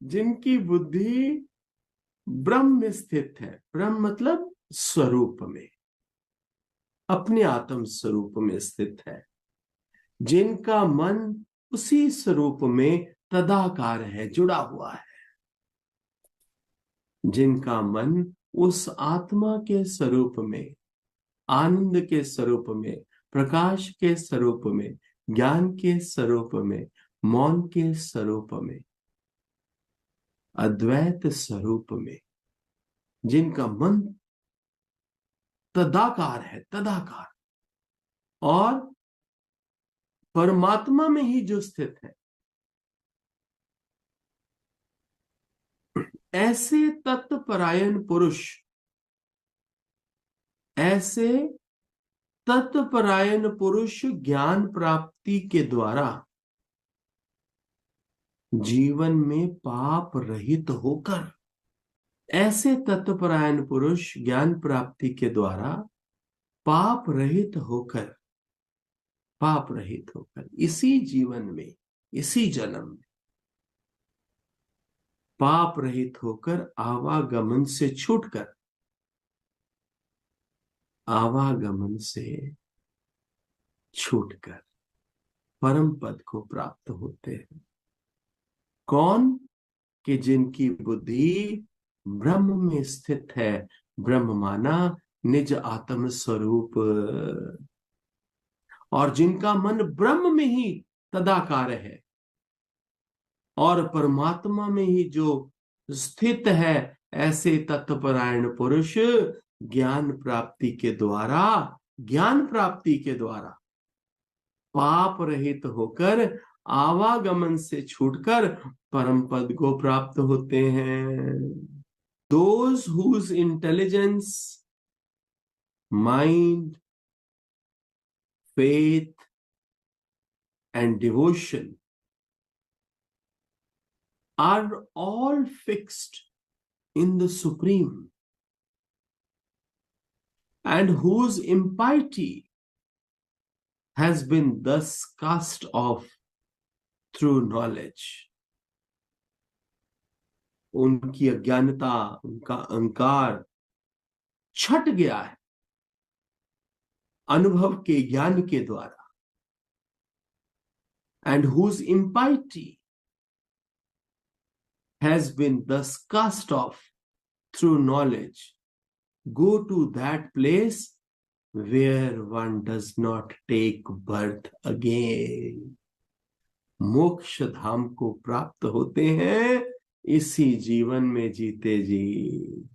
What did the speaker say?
जिनकी बुद्धि ब्रह्म में स्थित है। ब्रह्म मतलब स्वरूप में, अपने आत्म स्वरूप में स्थित है। जिनका मन उसी स्वरूप में तदाकार है, जुड़ा हुआ है। जिनका मन उस आत्मा के स्वरूप में, आनंद के स्वरूप में, प्रकाश के स्वरूप में, ज्ञान के स्वरूप में, मौन के स्वरूप में, अद्वैत स्वरूप में, जिनका मन तदाकार है, तदाकार, और परमात्मा में ही जो स्थित है, ऐसे तत्परायण पुरुष, ऐसे तत्परायण पुरुष ज्ञान प्राप्ति के द्वारा जीवन में पाप रहित होकर, ऐसे तत्परायण पुरुष ज्ञान प्राप्ति के द्वारा पाप रहित होकर, पाप रहित होकर इसी जीवन में, इसी जन्म में पाप रहित होकर आवागमन से छूटकर, आवागमन से छूटकर परम पद को प्राप्त होते हैं। कौन? कि जिनकी बुद्धि ब्रह्म में स्थित है। ब्रह्म माना निज आत्म स्वरूप, और जिनका मन ब्रह्म में ही तदाकार है और परमात्मा में ही जो स्थित है, ऐसे तत्परायण पुरुष ज्ञान प्राप्ति के द्वारा, ज्ञान प्राप्ति के द्वारा पाप रहित होकर, आवागमन से छूटकर परम पद को प्राप्त होते हैं। Those whose intelligence, mind, faith and devotion are all fixed in the Supreme, and whose impiety has been thus cast off through knowledge. उनकी अज्ञानता, उनका अहंकार छट गया है अनुभव के ज्ञान के द्वारा। And whose impiety has been thus cast off through knowledge, go to that place where one does not take birth again. मोक्ष धाम को प्राप्त होते हैं इसी जीवन में जीते जी।